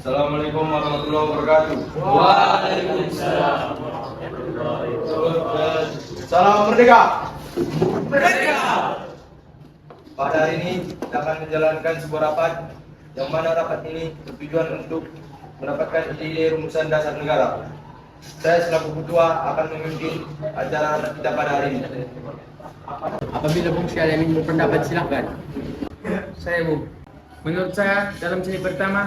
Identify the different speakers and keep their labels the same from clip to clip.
Speaker 1: Assalamualaikum warahmatullahi wabarakatuh.
Speaker 2: Waalaikumsalam warahmatullahi wabarakatuh.
Speaker 1: Salam merdeka.
Speaker 2: Merdeka!
Speaker 1: Pada hari ini kita akan menjalankan sebuah rapat yang mana rapat ini bertujuan untuk mendapatkan ide-ide rumusan dasar negara. Saya selaku ketua akan memimpin acara kita pada hari ini.
Speaker 3: Apabila Bung sekalian ingin berpendapat silakan. Saya Bung. Menurut saya dalam sesi pertama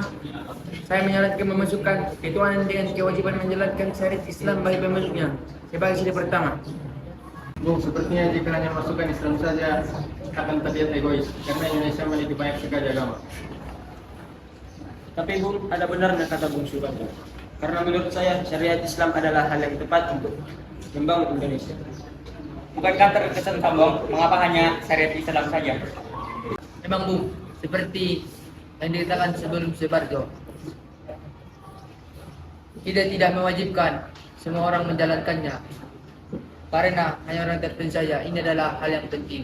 Speaker 3: saya menyarankan memasukkan ketuhanan dengan kewajiban menjalankan syariat Islam bagi pemilihnya sebagai sesi pertama. Bung, sepertinya jika hanya masukkan Islam saja akan terlihat egois karena Indonesia memiliki banyak sekali agama.
Speaker 4: Tapi Bung, ada benarnya kata Bung Subagio. Karena menurut saya syariat Islam adalah hal yang tepat untuk membangun Indonesia.
Speaker 5: Bukankah terkesan sombong mengapa hanya syariat Islam saja?
Speaker 6: Memang Bung, seperti yang dikatakan sebelum Subarjo, kita tidak mewajibkan semua orang menjalankannya, karena hanya orang tertentu saja. Ini adalah hal yang penting.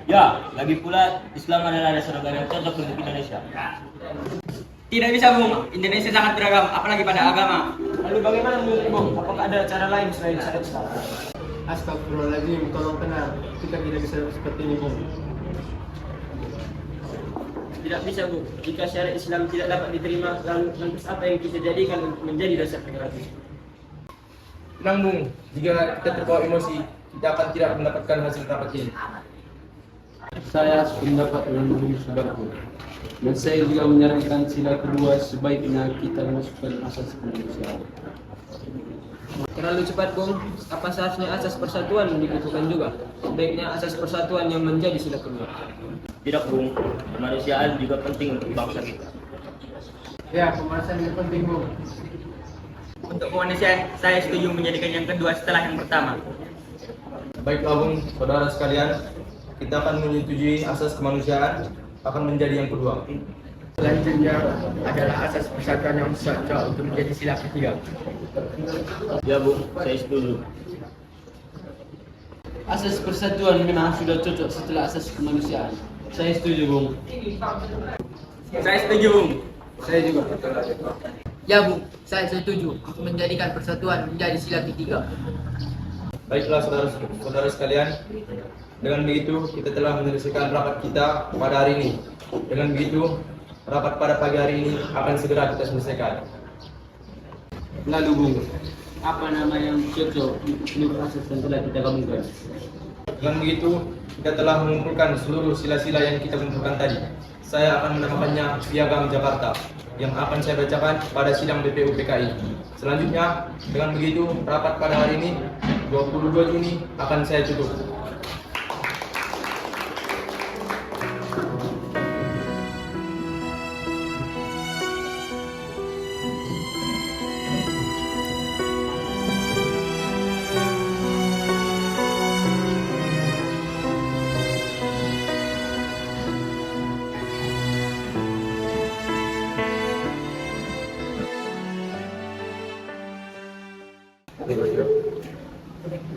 Speaker 4: Ya, lagi pula Islam adalah dasar negara yang cocok untuk Indonesia.
Speaker 5: Tidak bisa Bung, Indonesia sangat beragam, apalagi pada agama.
Speaker 4: Lalu bagaimana menurut Bung? Apakah ada cara lain selain syariat Islam?
Speaker 3: Astagfirullahaladzim, tolong tenang. Kita tidak bisa seperti ini Bung.
Speaker 4: Tidak bisa Bung. Jika syariat Islam tidak dapat diterima, lalu lantas apa yang kita jadikan untuk menjadi dasar negara itu?
Speaker 1: Tenang Bung, jika kita terbawa emosi, kita akan tidak mendapatkan hasil rapat ini.
Speaker 7: Saya sependapat dengan Bung Subagio. Dan saya juga menyarankan sila kedua sebaiknya kita masukkan asas kemanusiaan.
Speaker 4: Terlalu cepat Bung, apa seharusnya asas persatuan dibutuhkan juga? Sebaiknya asas persatuan yang menjadi sila kedua. Tidak Bung, kemanusiaan juga penting untuk bangsa kita.
Speaker 3: Ya, pembahasan itu penting Bung.
Speaker 5: Untuk kemanusiaan, saya setuju menjadikan yang kedua setelah yang pertama.
Speaker 1: Baiklah Bung, saudara sekalian, kita akan menyetujui asas kemanusiaan akan menjadi yang kedua.
Speaker 3: Selanjutnya adalah asas persatuan yang cocok untuk menjadi sila ketiga.
Speaker 4: Ya Bung, saya setuju.
Speaker 7: Asas persatuan memang sudah cocok setelah asas kemanusiaan. Saya setuju Bung.
Speaker 5: Saya setuju Bung.
Speaker 3: Saya juga.
Speaker 6: Ya Bung, saya setuju untuk menjadikan persatuan menjadi sila ketiga.
Speaker 1: Baiklah saudara-saudara sekalian, dengan begitu kita telah menyelesaikan rapat kita pada hari ini. Dengan begitu rapat pada pagi hari ini akan segera kita selesaikan.
Speaker 7: Lalu Bung, apa nama yang cocok untuk seluruh asas yang telah kita gabungkan?
Speaker 1: Dengan begitu kita telah mengumpulkan seluruh sila-sila yang kita kumpulkan tadi. Saya akan menamakannya Piagam Jakarta yang akan saya bacakan pada sidang BPU PKI. Selanjutnya, dengan begitu rapat pada hari ini 22 Juni akan saya tutup.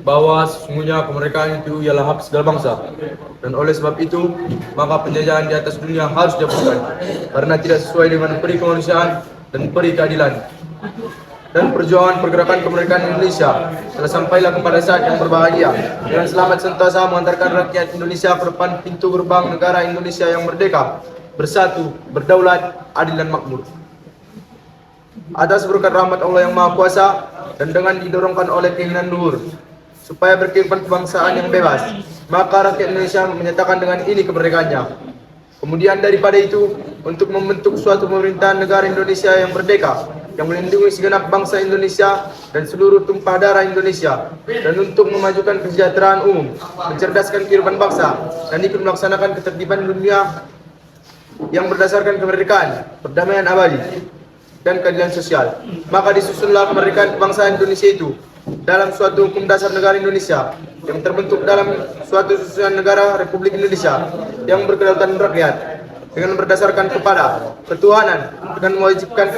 Speaker 1: Bahwa sesungguhnya kemerdekaan itu ialah hak segala bangsa, dan oleh sebab itu maka penjajahan di atas dunia harus dihapuskan karena tidak sesuai dengan peri kemanusiaan dan peri keadilan. Dan perjuangan pergerakan kemerdekaan Indonesia telah sampailah kepada saat yang berbahagia dengan selamat sentosa mengantarkan rakyat Indonesia ke depan pintu gerbang negara Indonesia yang merdeka, bersatu, berdaulat, adil dan makmur. Atas berkat rahmat Allah yang Maha Kuasa dan dengan didorongkan oleh keinginan luhur supaya berkehidupan kebangsaan yang bebas, maka rakyat Indonesia menyatakan dengan ini kemerdekaannya. Kemudian daripada itu, untuk membentuk suatu pemerintahan negara Indonesia yang merdeka, yang melindungi segenap bangsa Indonesia dan seluruh tumpah darah Indonesia, dan untuk memajukan kesejahteraan umum, mencerdaskan kehidupan bangsa, dan ikut melaksanakan ketertiban dunia yang berdasarkan kemerdekaan, perdamaian abadi, dan keadilan sosial. Maka disusunlah kemerdekaan kebangsaan Indonesia itu dalam suatu hukum dasar negara Indonesia yang terbentuk dalam suatu susunan negara Republik Indonesia yang berkedaulatan rakyat dengan berdasarkan kepada ketuhanan dengan mewajibkan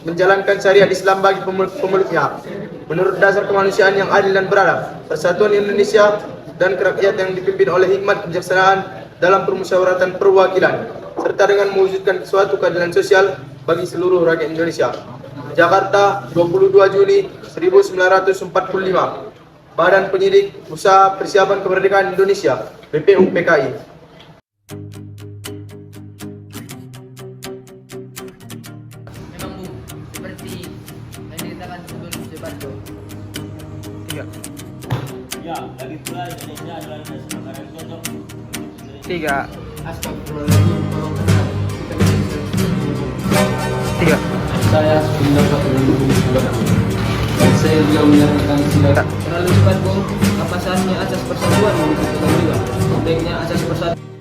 Speaker 1: menjalankan syariat Islam bagi pemeluknya menurut dasar kemanusiaan yang adil dan beradab, persatuan Indonesia dan kerakyatan yang dipimpin oleh hikmat kebijaksanaan dalam permusyawaratan perwakilan serta dengan mewujudkan suatu keadilan sosial bagi seluruh rakyat Indonesia. Jakarta, 22 Juni 1945. Badan Penyidik Usaha Persiapan Kemerdekaan Indonesia, BPU PKI.
Speaker 6: Memang Bu, seperti yang diceritakan sebelum Soeharto.
Speaker 4: Ya, lagi pula Indonesia adalah negara yang cocok.
Speaker 3: Astagfirullahaladzim, tolong
Speaker 7: Saya sependapat dengan Bung Subarto. Dan saya juga menyarankan sila
Speaker 4: Terlalu cepat, Bung. Apa saatnya asas persatuan dikukuhkan juga? Baiknya asas persatuan